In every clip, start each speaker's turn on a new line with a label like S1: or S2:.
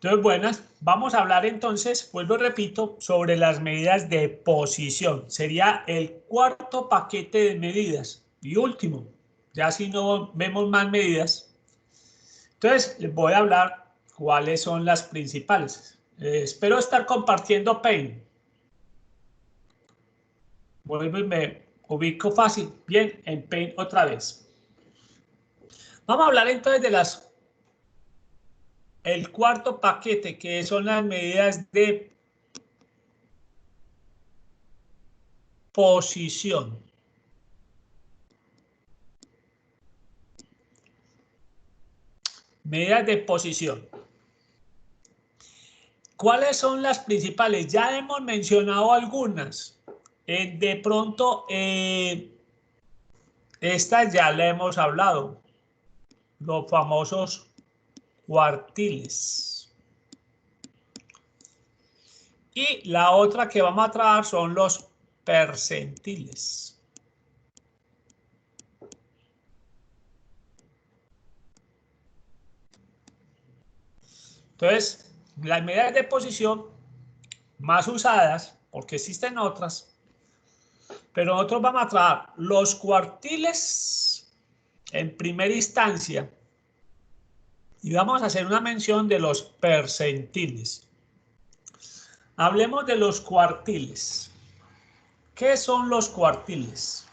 S1: Entonces, buenas, vamos a hablar entonces, vuelvo y repito, sobre las medidas de posición. Sería el cuarto paquete de medidas. Y último, ya si no vemos más medidas. Entonces, les voy a hablar cuáles son las principales. Espero estar compartiendo Paint. Vuelvo y me ubico fácil. Bien, en Paint otra vez. Vamos a hablar entonces de el cuarto paquete, que son las medidas de posición. Medidas de posición. ¿Cuáles son las principales? Ya hemos mencionado algunas. De pronto, estas ya le hemos hablado. Los famosos cuartiles. Y la otra que vamos a tratar son los percentiles. Entonces, las medidas de posición más usadas, porque existen otras, pero nosotros vamos a tratar los cuartiles en primera instancia y vamos a hacer una mención de los percentiles. Hablemos de los cuartiles. ¿Qué son los cuartiles?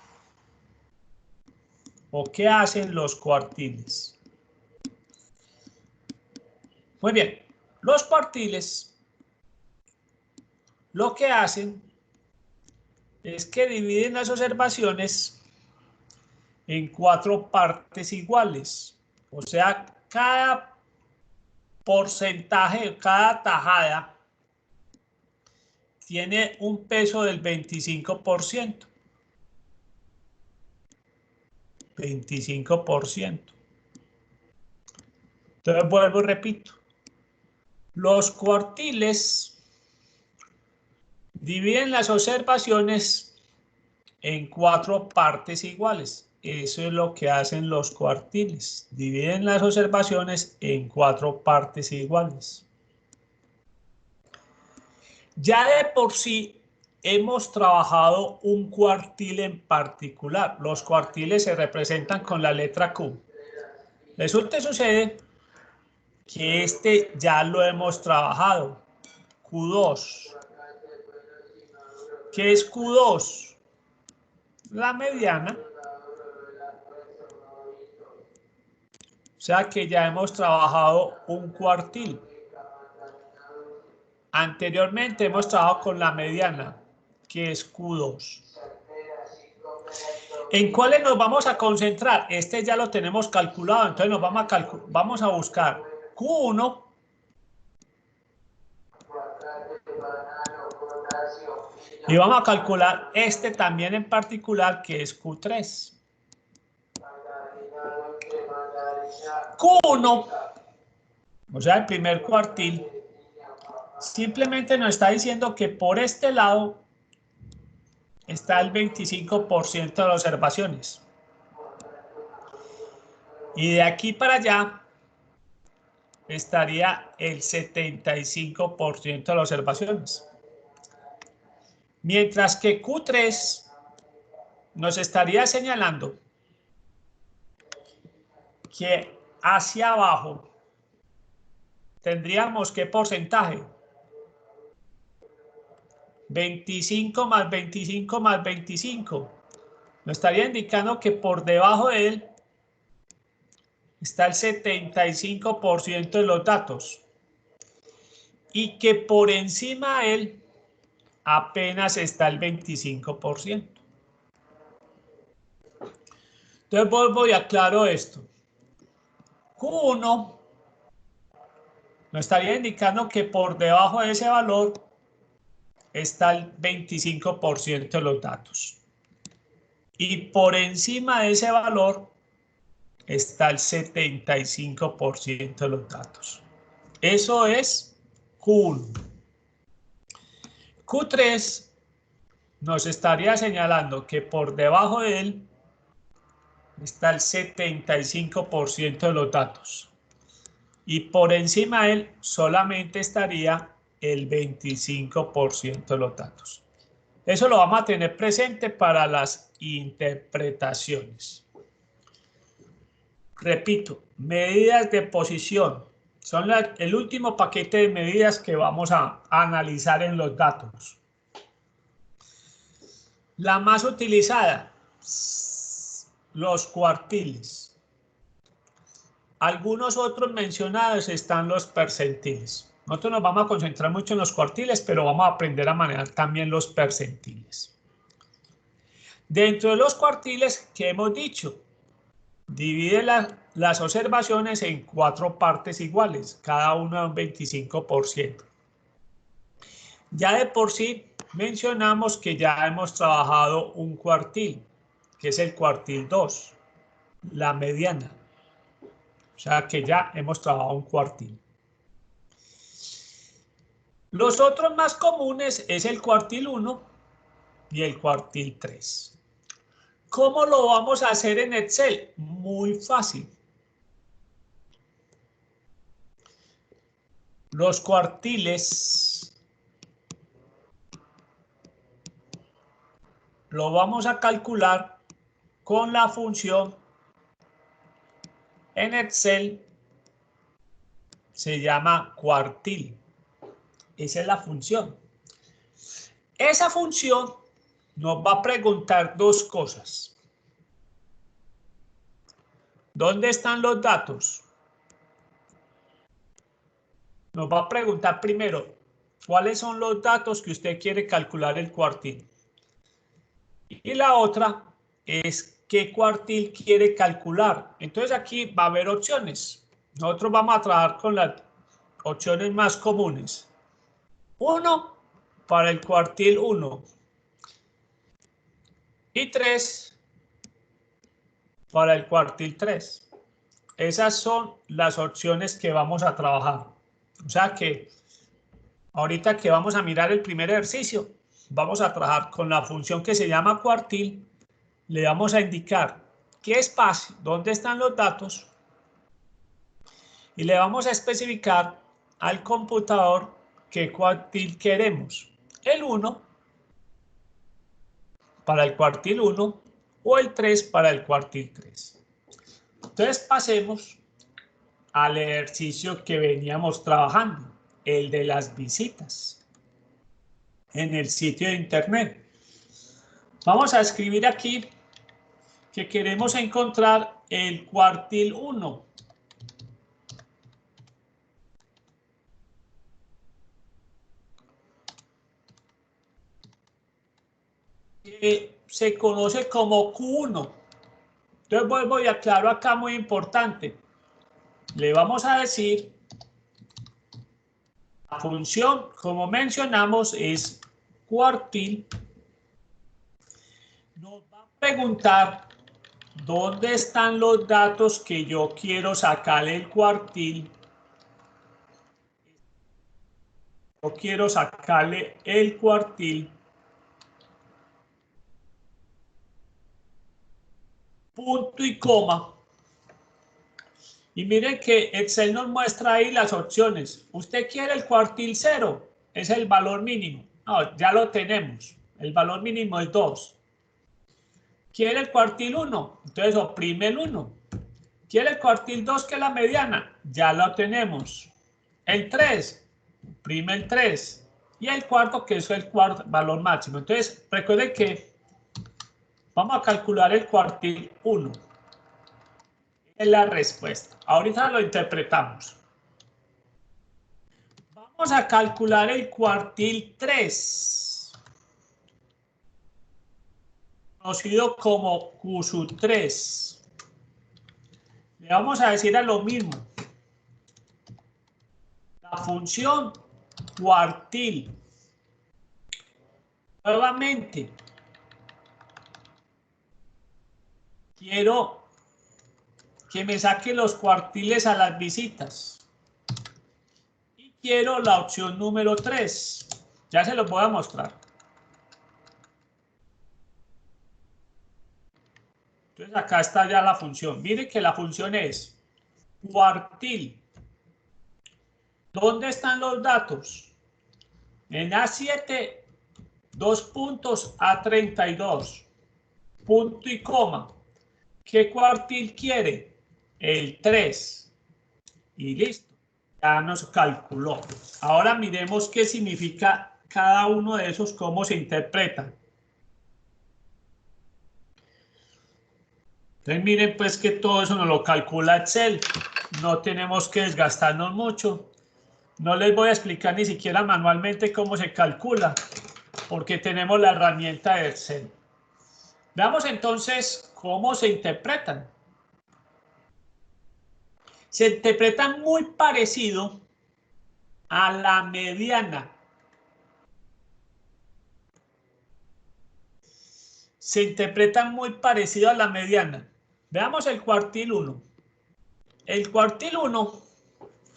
S1: ¿O qué hacen los cuartiles? Muy bien, los cuartiles lo que hacen es que dividen las observaciones en 4 partes iguales. O sea, cada porcentaje, cada tajada tiene un peso del 25%. 25%. Entonces vuelvo y repito. Los cuartiles dividen las observaciones en 4 partes iguales. Eso es lo que hacen los cuartiles. Dividen las observaciones en 4 partes iguales. Ya de por sí hemos trabajado un cuartil en particular. Los cuartiles se representan con la letra Q. Resulta y sucede que este ya lo hemos trabajado. Q2. ¿Qué es Q2? La mediana. O sea que ya hemos trabajado un cuartil. Anteriormente hemos trabajado con la mediana, que es Q2. ¿En cuáles nos vamos a concentrar? Este ya lo tenemos calculado, entonces nos vamos a buscar Q1 y vamos a calcular este también en particular, que es Q3. Q1, o sea, el primer cuartil, simplemente nos está diciendo que por este lado está el 25% de las observaciones. Y de aquí para allá estaría el 75% de las observaciones. Mientras que Q3 nos estaría señalando que hacia abajo tendríamos ¿qué porcentaje? 25 más 25 más 25. Nos estaría indicando que por debajo de él está el 75% de los datos y que por encima de él apenas está el 25%. Entonces vuelvo y aclaro esto. Q1 nos estaría indicando que por debajo de ese valor está el 25% de los datos. Y por encima de ese valor está el 75% de los datos. Eso es Q1. Q3 nos estaría señalando que por debajo de él está el 75% de los datos. y por encima de él solamente estaría el 25% de los datos. Eso lo vamos a tener presente para las interpretaciones. Repito, medidas de posición. Son el último paquete de medidas que vamos a analizar en los datos. La más utilizada, los cuartiles. Algunos otros mencionados están los percentiles. Nosotros nos vamos a concentrar mucho en los cuartiles, pero vamos a aprender a manejar también los percentiles. Dentro de los cuartiles, ¿qué hemos dicho? Divide las observaciones en 4 partes iguales, cada una un 25%. Ya de por sí mencionamos que ya hemos trabajado un cuartil, que es el cuartil 2, la mediana. O sea que ya hemos trabajado un cuartil. Los otros más comunes es el cuartil 1 y el cuartil 3. ¿Cómo lo vamos a hacer en Excel? Muy fácil. Los cuartiles lo vamos a calcular con la función en Excel, se llama cuartil. Esa es la función. Esa función nos va a preguntar 2 cosas. ¿Dónde están los datos? Nos va a preguntar primero, ¿cuáles son los datos que usted quiere calcular el cuartil? Y la otra es, ¿qué cuartil quiere calcular? Entonces aquí va a haber opciones. Nosotros vamos a trabajar con las opciones más comunes. 1 para el cuartil 1 y 3 para el cuartil 3. Esas son las opciones que vamos a trabajar. O sea que ahorita que vamos a mirar el primer ejercicio, vamos a trabajar con la función que se llama cuartil. Le vamos a indicar qué espacio, dónde están los datos, y le vamos a especificar al computador qué cuartil queremos. El 1 para el cuartil 1 o el 3 para el cuartil 3. Entonces pasemos al ejercicio que veníamos trabajando, el de las visitas en el sitio de internet. Vamos a escribir aquí que queremos encontrar el cuartil 1. Que se conoce como Q1. Entonces vuelvo y aclaro acá, muy importante. Le vamos a decir, la función, como mencionamos, es cuartil. Nos va a preguntar dónde están los datos que yo quiero sacar el cuartil. Yo quiero sacarle el cuartil. Punto y coma. Y miren que Excel nos muestra ahí las opciones. ¿Usted quiere el cuartil 0? Es el valor mínimo. No, ya lo tenemos. El valor mínimo es 2. ¿Quiere el cuartil 1? Entonces oprime el 1. ¿Quiere el cuartil 2, que es la mediana? Ya lo tenemos. El 3, oprime el 3. Y el cuarto, que es el valor máximo. Entonces recuerden que vamos a calcular el cuartil 1. Es la respuesta. Ahorita lo interpretamos. Vamos a calcular el cuartil 3, conocido como Q3. Le vamos a decir a lo mismo. La función cuartil. Nuevamente, quiero que me saque los cuartiles a las visitas. Y quiero la opción número 3. Ya se los voy a mostrar. Entonces acá está ya la función. Miren que la función es cuartil ¿Dónde están los datos? En A7, 2 puntos, A32, punto y coma. ¿Qué cuartil quiere? El 3. Y listo. Ya nos calculó. Ahora miremos qué significa cada uno de esos, cómo se interpreta. Entonces miren pues que todo eso nos lo calcula Excel. No tenemos que desgastarnos mucho. No les voy a explicar ni siquiera manualmente cómo se calcula, porque tenemos la herramienta de Excel. Veamos entonces cómo se interpretan. Se interpretan muy parecido a la mediana. Se interpretan muy parecido a la mediana. Veamos el cuartil 1. El cuartil 1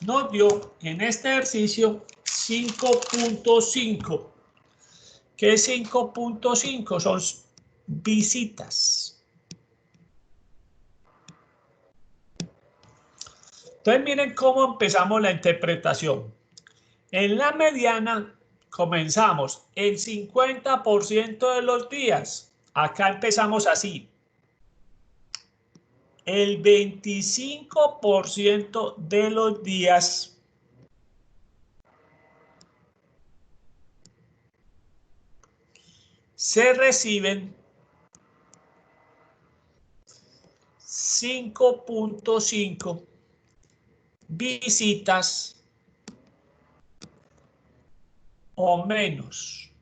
S1: nos dio en este ejercicio 5.5. ¿Qué es 5.5? Son visitas. Entonces miren cómo empezamos la interpretación. En la mediana comenzamos el 50% de los días. Acá empezamos así. El 25% de los días se reciben 5.5 visitas o menos.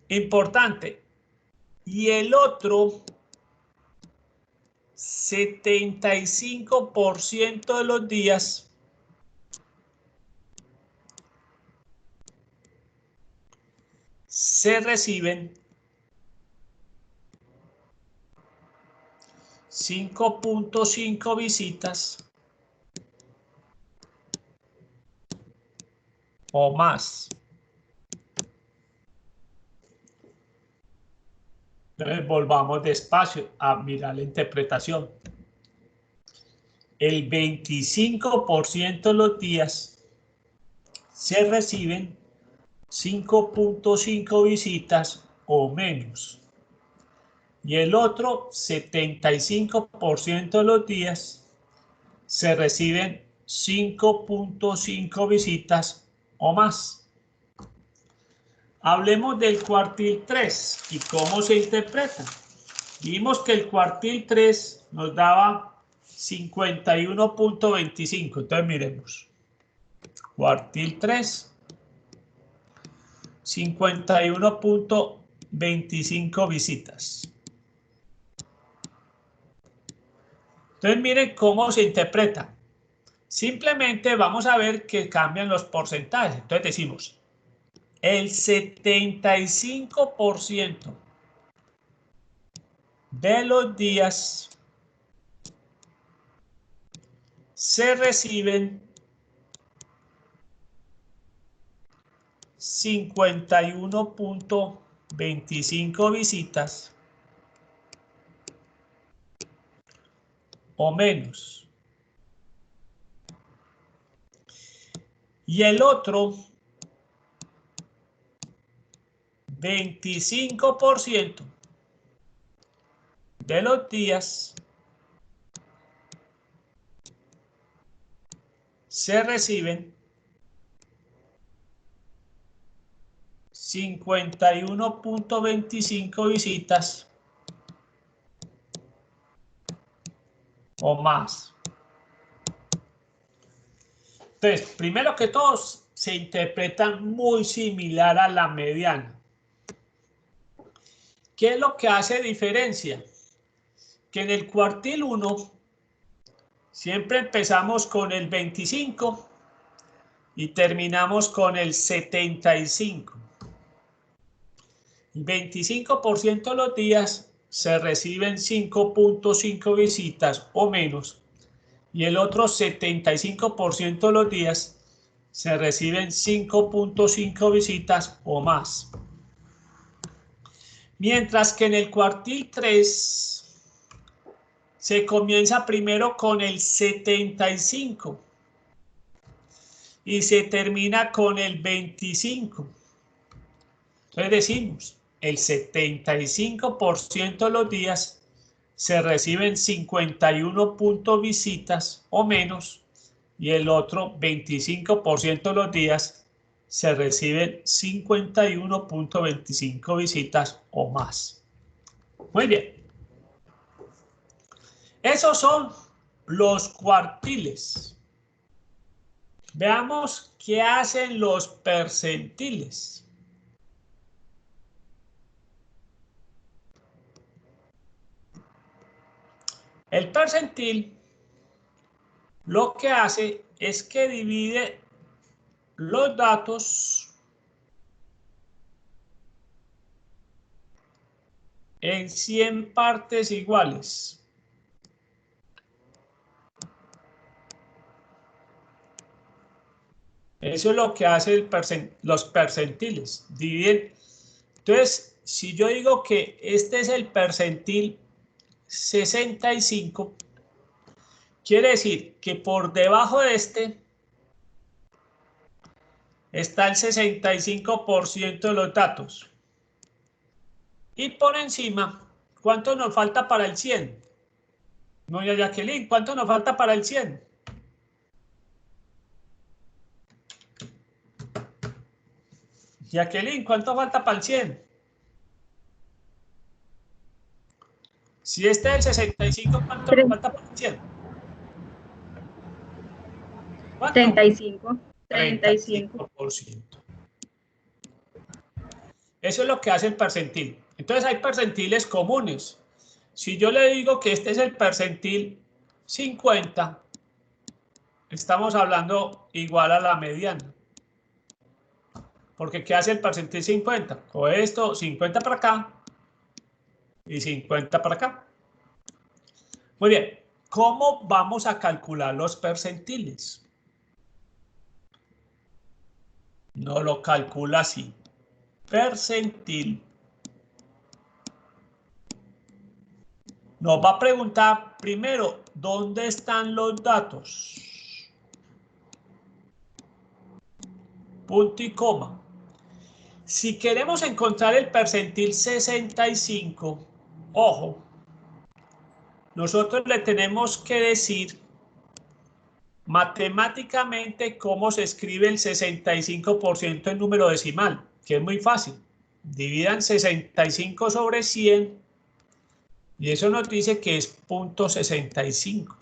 S1: Importante. Y el otro 75% de los días se reciben 5.5 visitas o más. Entonces volvamos despacio a mirar la interpretación. El 25% de los días se reciben 5.5 visitas o menos. Y el otro 75% de los días se reciben 5.5 visitas o más. Hablemos del cuartil 3 y cómo se interpreta. Vimos que el cuartil 3 nos daba 51.25. Entonces miremos. Cuartil 3, 51.25 visitas. Entonces miren cómo se interpreta. Simplemente vamos a ver que cambian los porcentajes. Entonces decimos, el 75% de los días se reciben 51.25 visitas o menos. Y el otro 25% de los días se reciben 51.25 visitas o más. Entonces, primero que todo, se interpretan muy similar a la mediana. ¿Qué es lo que hace diferencia? Que en el cuartil 1 siempre empezamos con el 25 y terminamos con el 75. El 25% de los días se reciben 5.5 visitas o menos y el otro 75% de los días se reciben 5.5 visitas o más. Mientras que en el cuartil 3 se comienza primero con el 75 y se termina con el 25. Entonces decimos, el 75% de los días se reciben 51 visitas o menos, y el otro 25% de los días se reciben 51.25 visitas o más. Muy bien. Esos son los cuartiles. Veamos qué hacen los percentiles. El percentil lo que hace es que divide los datos en 100 partes iguales. Eso es lo que hace los percentiles. Dividen. Entonces, si yo digo que este es el percentil 65, quiere decir que por debajo de este está el 65% de los datos. Y por encima, ¿cuánto nos falta para el 100? No, ya Jacqueline, ¿cuánto nos falta para el 100? Jacqueline, ¿cuánto falta para el 100? Si este es el 65, ¿cuánto nos falta para el 100? ¿Cuánto?
S2: 35.
S1: 35%. Eso es lo que hace el percentil. Entonces hay percentiles comunes. Si yo le digo que este es el percentil 50, estamos hablando igual a la mediana. Porque ¿qué hace el percentil 50? Con esto, 50 para acá y 50 para acá. Muy bien. ¿Cómo vamos a calcular los percentiles? No lo calcula así. Percentil. Nos va a preguntar primero, ¿dónde están los datos? Punto y coma. Si queremos encontrar el percentil 65, ojo, nosotros le tenemos que decir matemáticamente cómo se escribe el 65% en número decimal, que es muy fácil. Dividan 65 sobre 100 y eso nos dice que es 0.65. O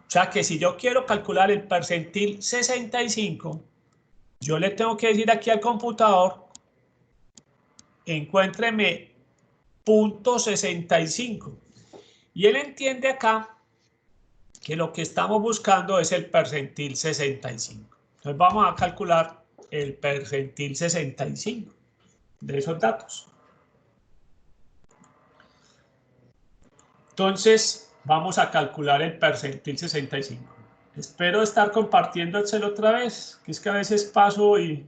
S1: sea que si yo quiero calcular el percentil 65, yo le tengo que decir aquí al computador, encuéntreme 0.65. Y él entiende acá que lo que estamos buscando es el percentil 65. Entonces vamos a calcular el percentil 65 de esos datos. Entonces vamos a calcular el percentil 65. Espero estar compartiendo Excel otra vez, que es que a veces paso y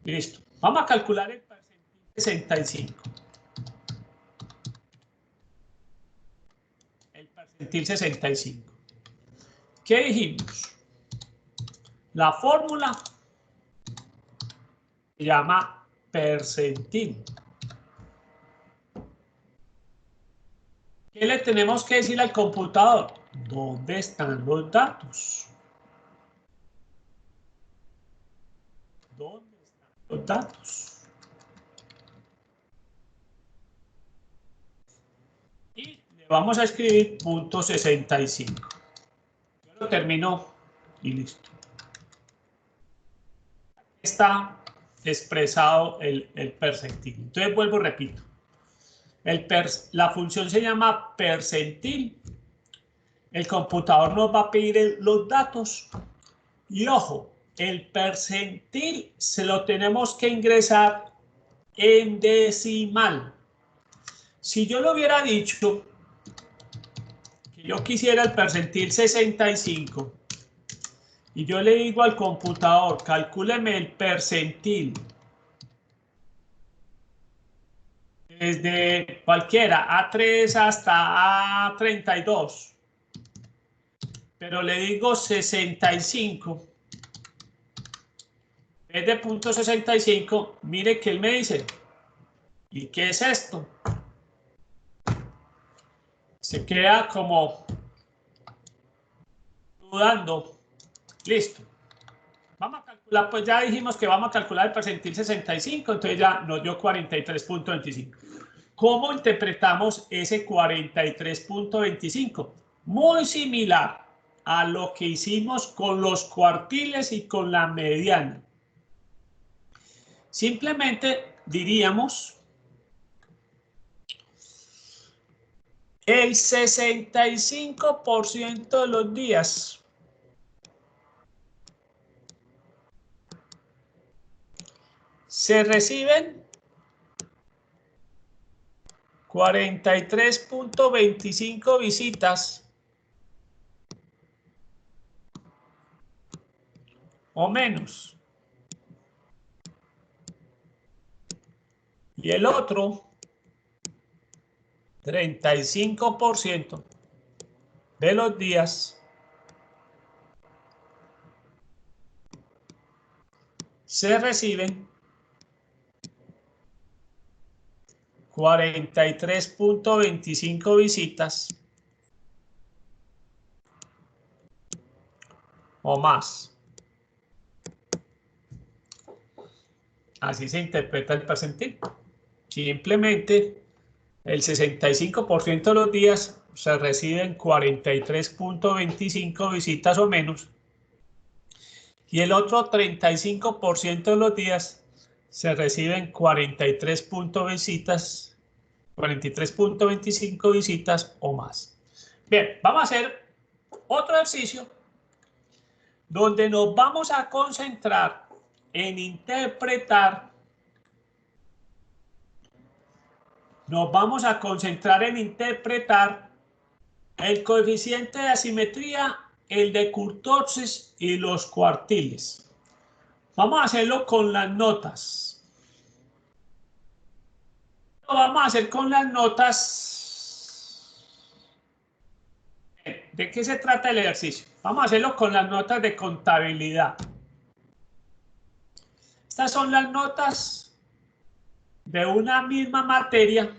S1: listo. Vamos a calcular el percentil 65. El percentil 65. ¿Qué dijimos? La fórmula se llama percentil. ¿Qué le tenemos que decir al computador? ¿Dónde están los datos? ¿Dónde están los datos? Y le vamos a escribir 0.65. Yo lo termino y listo. Está expresado el percentil. Entonces vuelvo y repito. La función se llama percentil. El computador nos va a pedir los datos. Y ojo, el percentil se lo tenemos que ingresar en decimal. Si yo le hubiera dicho que yo quisiera el percentil 65 y yo le digo al computador, calcúleme el percentil desde cualquiera, A3 hasta A32. Pero le digo 65. En vez de punto 65, mire que él me dice, ¿y qué es esto? Se queda como dudando. Listo. Vamos a calcular, pues ya dijimos que vamos a calcular el percentil 65, entonces ya nos dio 43.25. ¿Cómo interpretamos ese 43.25? Muy similar a lo que hicimos con los cuartiles y con la mediana. Simplemente diríamos el 65% de los días se reciben 43.25 visitas o menos. Y el otro 35% de los días se reciben 43.25 visitas o más. Así se interpreta el percentil. Simplemente el 65% de los días se reciben 43.25 visitas o menos y el otro 35% de los días se reciben 43.25 visitas o más. Bien, vamos a hacer otro ejercicio donde nos vamos a concentrar en interpretar. Nos vamos a concentrar en interpretar el coeficiente de asimetría, el de kurtosis y los cuartiles. Vamos a hacerlo con las notas. Lo vamos a hacer con las notas. ¿De qué se trata el ejercicio? Vamos a hacerlo con las notas de contabilidad. Estas son las notas de una misma materia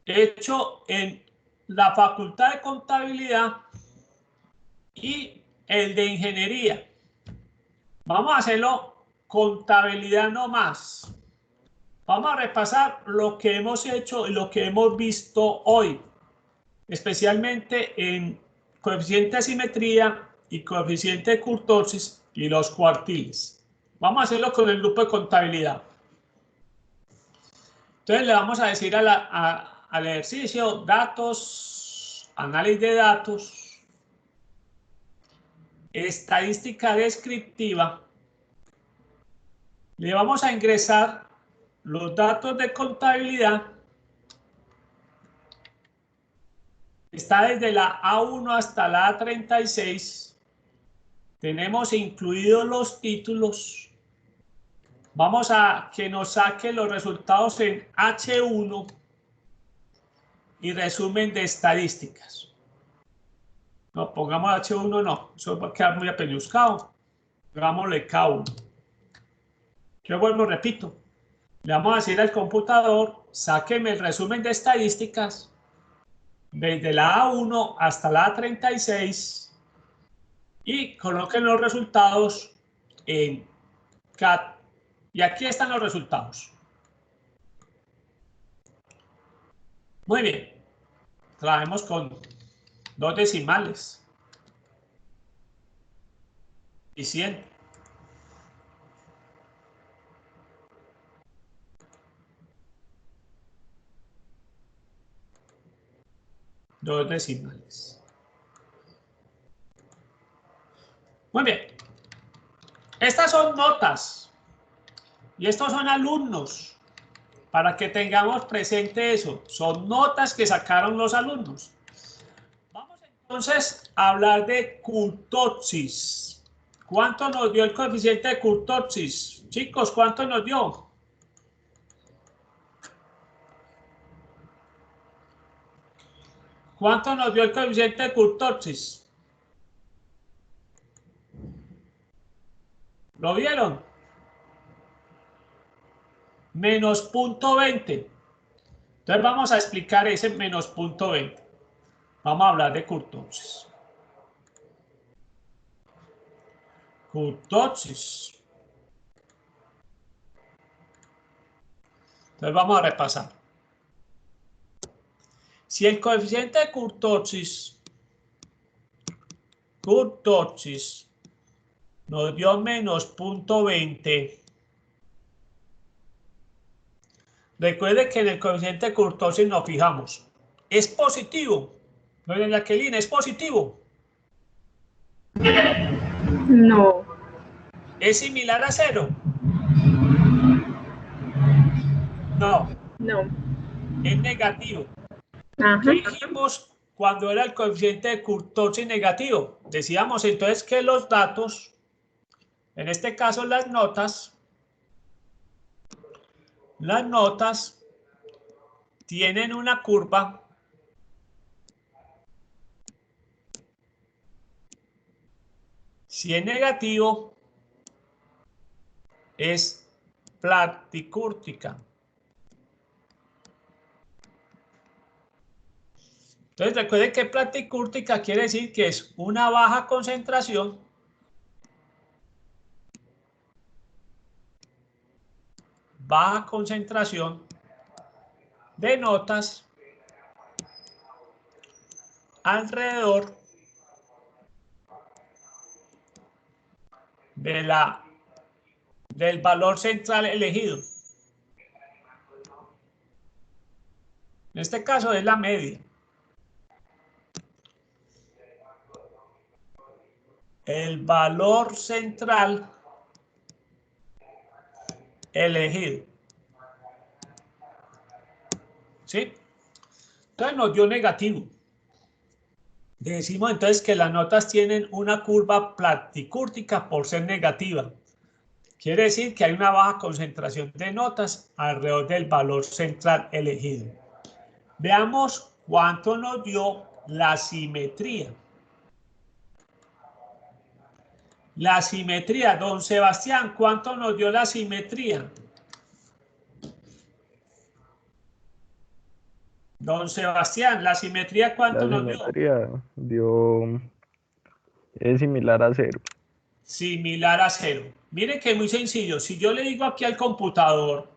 S1: hecho en la Facultad de Contabilidad y el de Ingeniería. Vamos a hacerlo contabilidad no más. Vamos a repasar lo que hemos hecho y lo que hemos visto hoy, especialmente en coeficiente de asimetría y coeficiente de kurtosis y los cuartiles. Vamos a hacerlo con el grupo de contabilidad. Entonces le vamos a decir al ejercicio datos, análisis de datos, estadística descriptiva. Le vamos a ingresar los datos de contabilidad. Está desde la A1 hasta la A36. Tenemos incluidos los títulos. Vamos a que nos saque los resultados en H1 y resumen de estadísticas. No, pongamos H1 no, eso va a quedar muy apeñuscado. Pongámosle K1. Yo vuelvo, repito. Le vamos a decir al computador, sáqueme el resumen de estadísticas desde la A1 hasta la A36 y coloquen los resultados en CAT. Y aquí están los resultados. Muy bien. Trabajemos con dos decimales. Y 100. Dos decimales. Muy bien. Estas son notas. Y estos son alumnos. Para que tengamos presente eso. Son notas que sacaron los alumnos. Vamos entonces a hablar de kurtosis. ¿Cuánto nos dio el coeficiente de kurtosis? Chicos, ¿cuánto nos dio? ¿Cuánto nos dio el coeficiente de kurtosis? ¿Lo vieron? Menos 0.20. Entonces vamos a explicar ese menos 0.20. Vamos a hablar de kurtosis. Kurtosis. Entonces vamos a repasar. Si el coeficiente de kurtosis nos dio menos 0.20, recuerde que en el coeficiente de kurtosis nos fijamos. ¿Es positivo? Doña Jacqueline, ¿es positivo?
S2: No.
S1: ¿Es similar a 0? No.
S2: No.
S1: Es negativo.
S2: Ajá.
S1: ¿Qué dijimos cuando era el coeficiente de kurtosis negativo? Decíamos entonces que los datos, en este caso las notas tienen una curva si es negativo es platicúrtica. Entonces recuerden que platicúrtica quiere decir que es una baja concentración de notas alrededor del valor central elegido. En este caso es la media. El valor central elegido. ¿Sí? Entonces nos dio negativo. Decimos entonces que las notas tienen una curva platicúrtica por ser negativa. Quiere decir que hay una baja concentración de notas alrededor del valor central elegido. Veamos cuánto nos dio la simetría. La simetría, don Sebastián, ¿cuánto nos dio la simetría? Don Sebastián, ¿la simetría cuánto nos dio?
S3: La simetría es similar a 0.
S1: Similar a 0. Miren que es muy sencillo. Si yo le digo aquí al computador,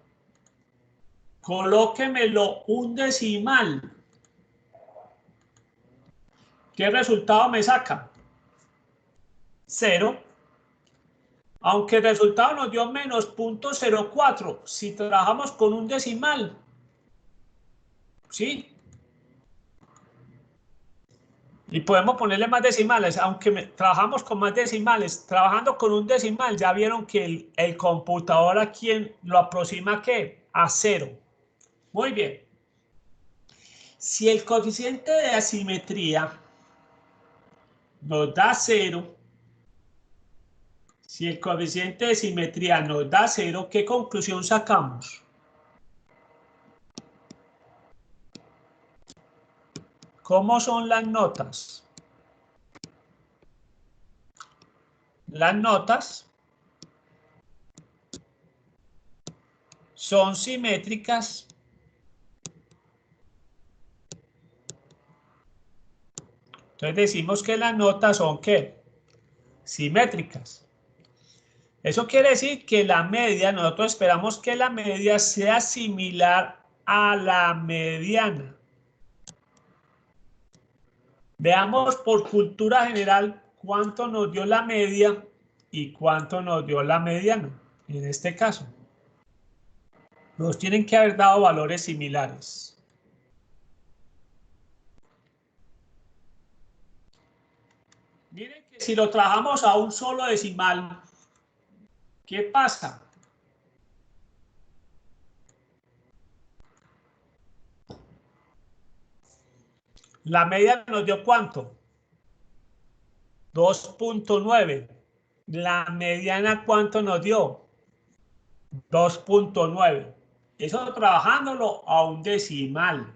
S1: colóquemelo un decimal, ¿qué resultado me saca? 0. Aunque el resultado nos dio menos 0.04, si trabajamos con un decimal, ¿sí? Y podemos ponerle más decimales, aunque trabajamos con más decimales, trabajando con un decimal, ya vieron que el computador aquí lo aproxima ¿qué? A 0. Muy bien. Si el coeficiente de asimetría nos da 0, si el coeficiente de simetría nos da 0, ¿qué conclusión sacamos? ¿Cómo son las notas? Las notas son simétricas Entonces decimos que las notas son ¿qué? Simétricas. Eso quiere decir que la media, nosotros esperamos que la media sea similar a la mediana. Veamos por cultura general cuánto nos dio la media y cuánto nos dio la mediana. En este caso, nos tienen que haber dado valores similares. Miren que si lo trabajamos a un solo decimal, ¿qué pasa? La media nos dio ¿cuánto? 2.9. La mediana ¿cuánto nos dio? 2.9. Eso trabajándolo a un decimal.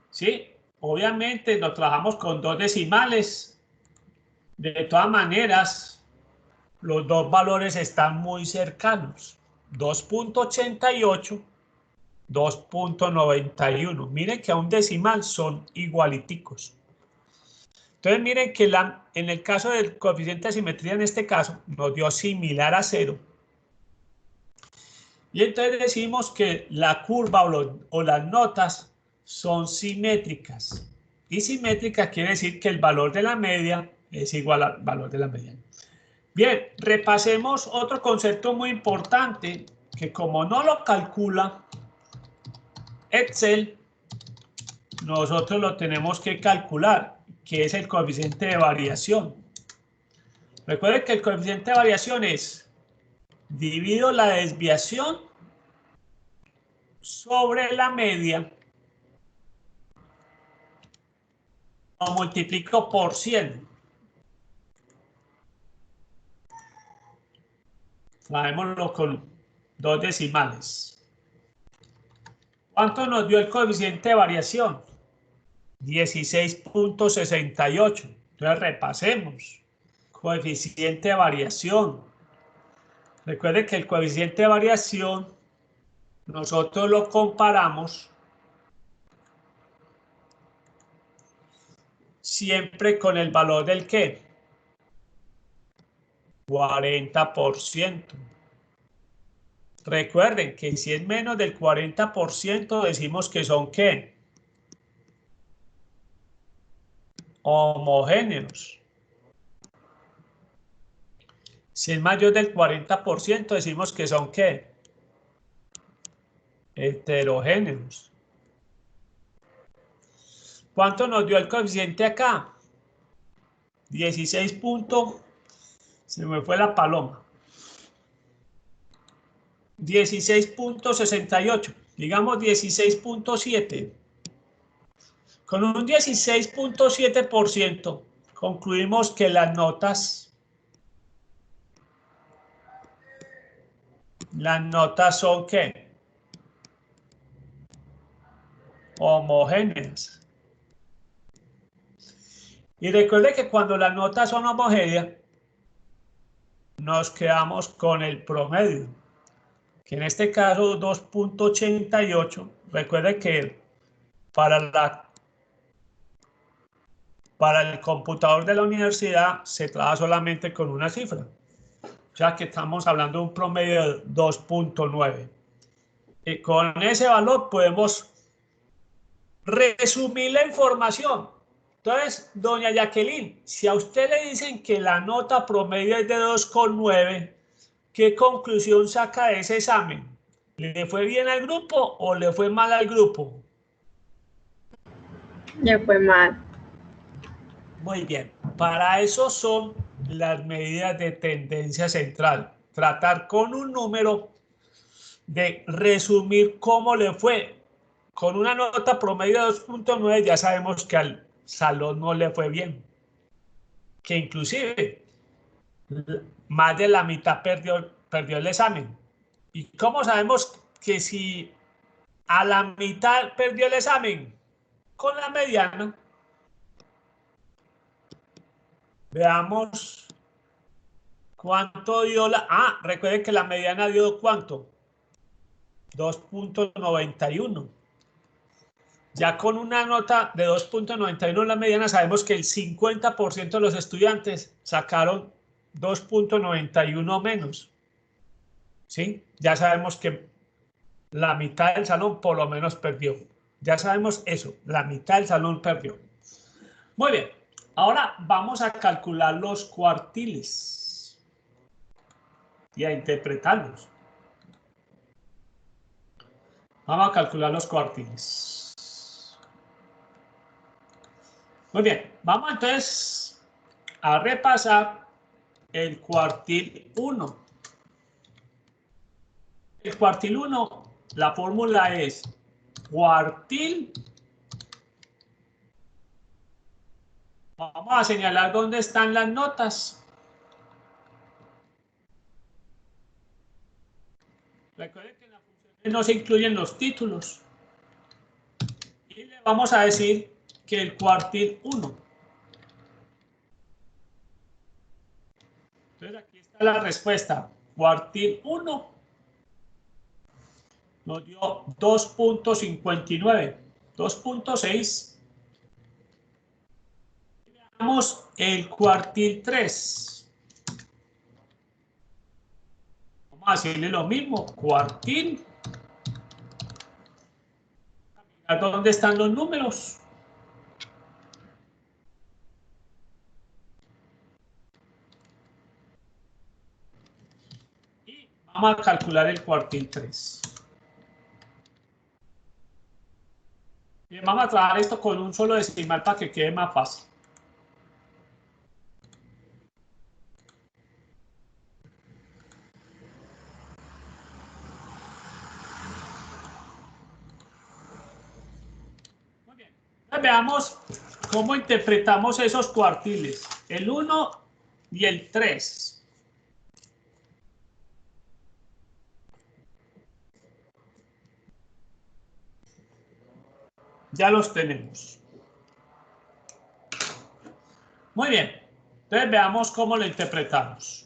S1: ¿Sí? obviamente lo trabajamos con dos decimales. De todas maneras, los dos valores están muy cercanos. 2.88, 2.91. Miren que a un decimal son igualiticos. Entonces miren que en el caso del coeficiente de simetría, en este caso, nos dio similar a 0. Y entonces decimos que la curva o las notas son simétricas. Y simétrica quiere decir que el valor de la media es igual al valor de la mediana. Bien, repasemos otro concepto muy importante que como no lo calcula Excel, nosotros lo tenemos que calcular, que es el coeficiente de variación. Recuerden que el coeficiente de variación es divido la desviación sobre la media o multiplico por 100. Traémoslo con dos decimales. ¿Cuánto nos dio el coeficiente de variación? 16.68. Entonces repasemos. Coeficiente de variación. Recuerden que el coeficiente de variación nosotros lo comparamos siempre con el valor del ¿qué? 40%. Recuerden que si es menos del 40% decimos que son ¿qué? Homogéneos. Si es mayor del 40% decimos que son ¿qué? Heterogéneos. ¿Cuánto nos dio el coeficiente acá? 16. Se me fue la paloma. 16.68. Digamos 16.7. Con un 16.7% concluimos que las notas son ¿qué? Homogéneas. Y recuerde que cuando las notas son homogéneas, nos quedamos con el promedio, que en este caso 2.88. Recuerde que para el computador de la universidad se trabaja solamente con una cifra, ya que estamos hablando de un promedio de 2.9. Y con ese valor podemos resumir la información. Entonces, doña Jacqueline, si a usted le dicen que la nota promedio es de 2.9, ¿qué conclusión saca de ese examen? ¿Le fue bien al grupo o le fue mal al grupo?
S2: Le fue mal.
S1: Muy bien, para eso son las medidas de tendencia central. Tratar con un número de resumir cómo le fue. Con una nota promedio de 2.9 ya sabemos que al salón no le fue bien. Que inclusive más de la mitad perdió el examen. ¿Y cómo sabemos que si a la mitad perdió el examen? Con la mediana. Veamos cuánto dio la... Ah, recuerden que la mediana dio ¿cuánto? 2.91. Ya con una nota de 2.91 en la mediana sabemos que el 50% de los estudiantes sacaron 2.91 menos. ¿Sí? Ya sabemos que la mitad del salón por lo menos perdió. Ya sabemos eso, la mitad del salón perdió. Muy bien, ahora vamos a calcular los cuartiles y a interpretarlos. Vamos a calcular los cuartiles. Muy bien, vamos entonces a repasar el cuartil 1. El cuartil 1, la fórmula es cuartil. Vamos a señalar dónde están las notas. Recuerden que en la función no se incluyen los títulos. Y le vamos a decir que el cuartil 1. Entonces aquí está la respuesta. Cuartil 1 nos dio 2.59, 2.6. Veamos el cuartil 3. Vamos a hacerle lo mismo. Cuartil. ¿Dónde están los números? Y vamos a calcular el cuartil 3. Bien, vamos a trabajar esto con un solo decimal para que quede más fácil. Muy bien. Entonces, veamos cómo interpretamos esos cuartiles, el 1 y el 3. Ya los tenemos. Muy bien. Entonces veamos cómo lo interpretamos.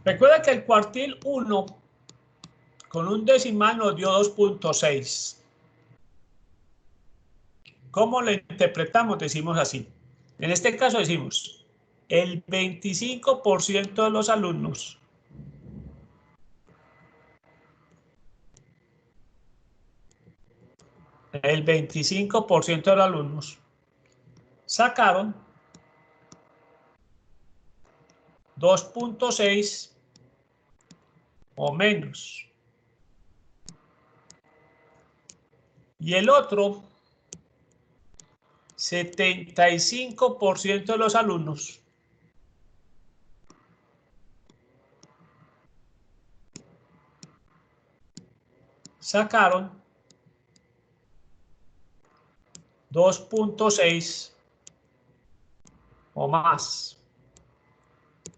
S1: Recuerda que el cuartil 1 con un decimal nos dio 2.6. ¿Cómo lo interpretamos? Decimos así. En este caso decimos, el 25% de los alumnos de los alumnos sacaron 2.6 o menos. Y el otro 75% de los alumnos sacaron 2.6 o más.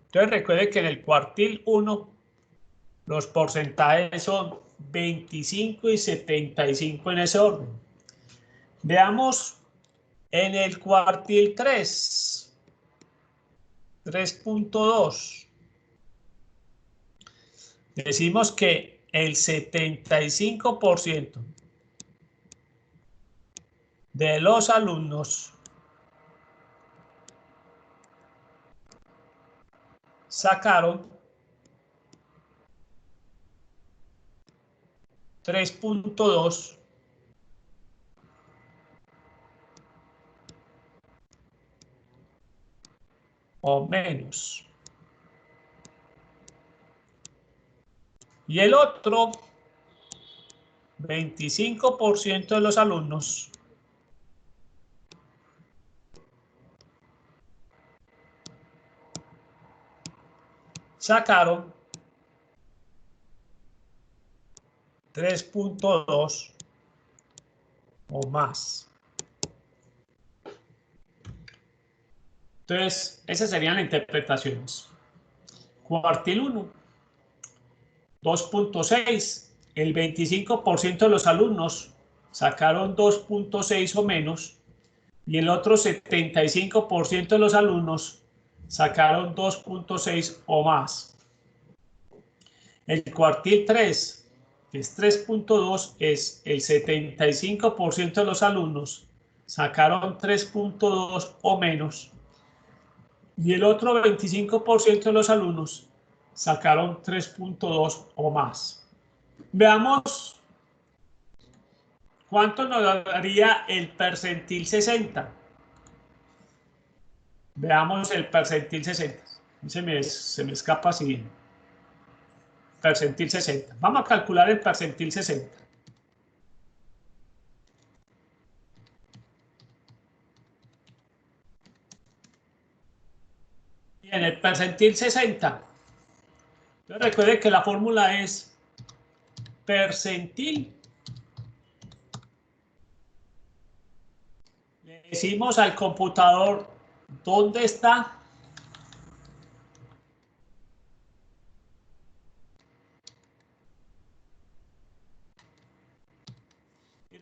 S1: Entonces recuerde que en el cuartil 1 los porcentajes son 25 y 75 en ese orden. Veamos en el cuartil 3, 3.2. Decimos que el 75% de los alumnos sacaron 3.2 o menos. Y el otro 25% de los alumnos sacaron 3.2 o más. Entonces, esas serían las interpretaciones. Cuartil 1, 2.6. El 25% de los alumnos sacaron 2.6 o menos y el otro 75% de los alumnos sacaron 2.6 o más. El cuartil 3, que es 3.2, es el 75% de los alumnos sacaron 3.2 o menos y el otro 25% de los alumnos sacaron 3.2 o más. Veamos cuánto nos daría el percentil 60. Veamos el percentil 60. Se me escapa así. Percentil 60. Vamos a calcular el percentil 60. Bien, el percentil 60. Entonces recuerden que la fórmula es percentil. Le decimos al computador dónde está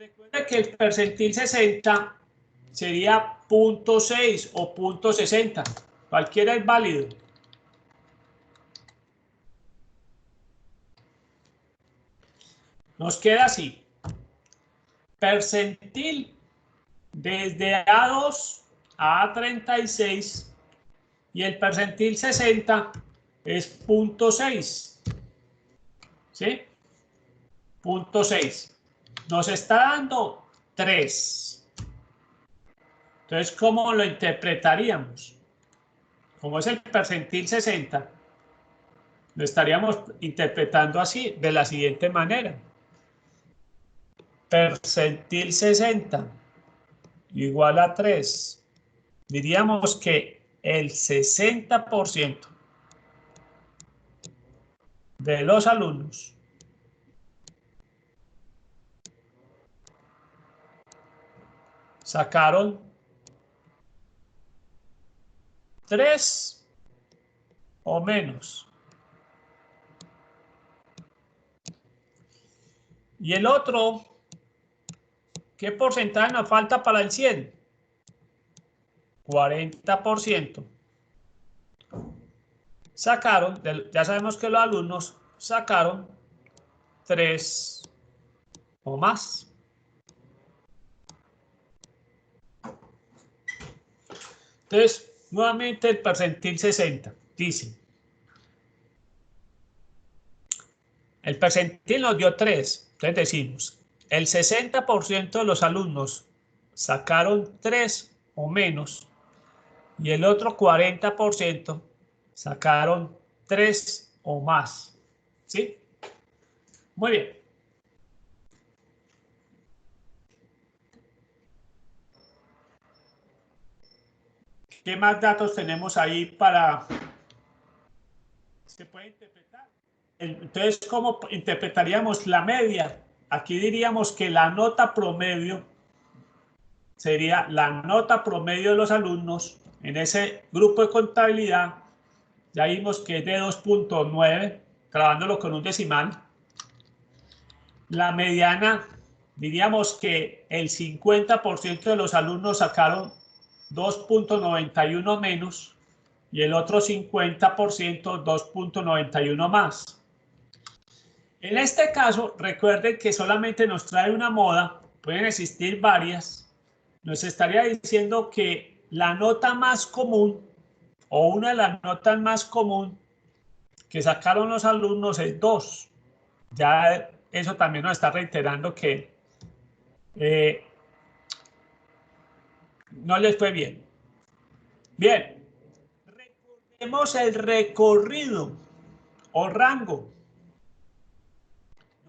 S1: recuerde que el percentil 60 sería 0.6 o 0.60. Cualquiera es válido. Nos queda así. Percentil desde A2 a A36 y el percentil 60 es 0.6. ¿Sí? 0.6. Nos está dando 3. Entonces, ¿cómo lo interpretaríamos? Como es el percentil 60, lo estaríamos interpretando así, de la siguiente manera. Percentil 60 igual a 3. Diríamos que el 60% de los alumnos sacaron 3 o menos. Y el otro, ¿qué porcentaje nos falta para el 100? 40%. Sacaron, ya sabemos que los alumnos sacaron 3 o más. Entonces, nuevamente el percentil 60 dice, el percentil nos dio 3, entonces decimos, el 60% de los alumnos sacaron 3 o menos y el otro 40% sacaron 3 o más. ¿Sí? Muy bien. ¿Qué más datos tenemos ahí para... ¿Se puede interpretar? Entonces, ¿cómo interpretaríamos la media? Aquí diríamos que la nota promedio sería la nota promedio de los alumnos en ese grupo de contabilidad. Ya vimos que es de 2.9, grabándolo con un decimal. La mediana, diríamos que el 50% de los alumnos sacaron 2.91 menos y el otro 50% 2.91 más. En este caso, recuerden que solamente nos trae una moda, pueden existir varias. Nos estaría diciendo que la nota más común o una de las notas más común que sacaron los alumnos es 2. Ya eso también nos está reiterando que no les fue bien. Bien, recordemos el recorrido o rango.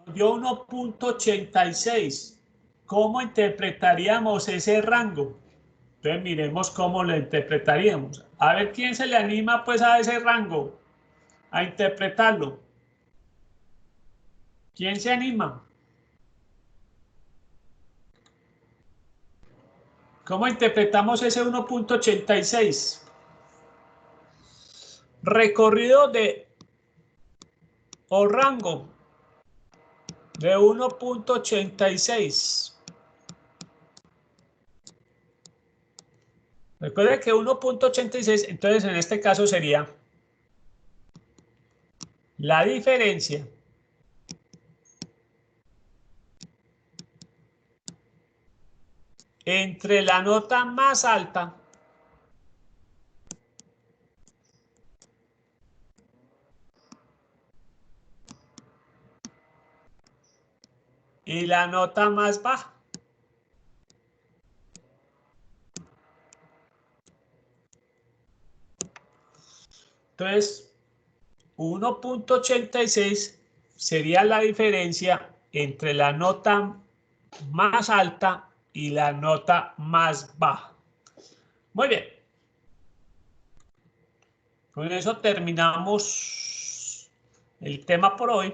S1: Nos dio 1.86. ¿Cómo interpretaríamos ese rango? Entonces miremos cómo lo interpretaríamos. A ver quién se le anima pues a ese rango, a interpretarlo. ¿Quién se anima? ¿Cómo interpretamos ese 1.86? Recorrido de o rango de 1.86. Recuerde que 1.86, entonces en este caso sería la diferencia entre la nota más alta y la nota más baja. Entonces, 1.86 sería la diferencia entre la nota más alta y la nota más baja. Muy bien. Con eso terminamos el tema por hoy.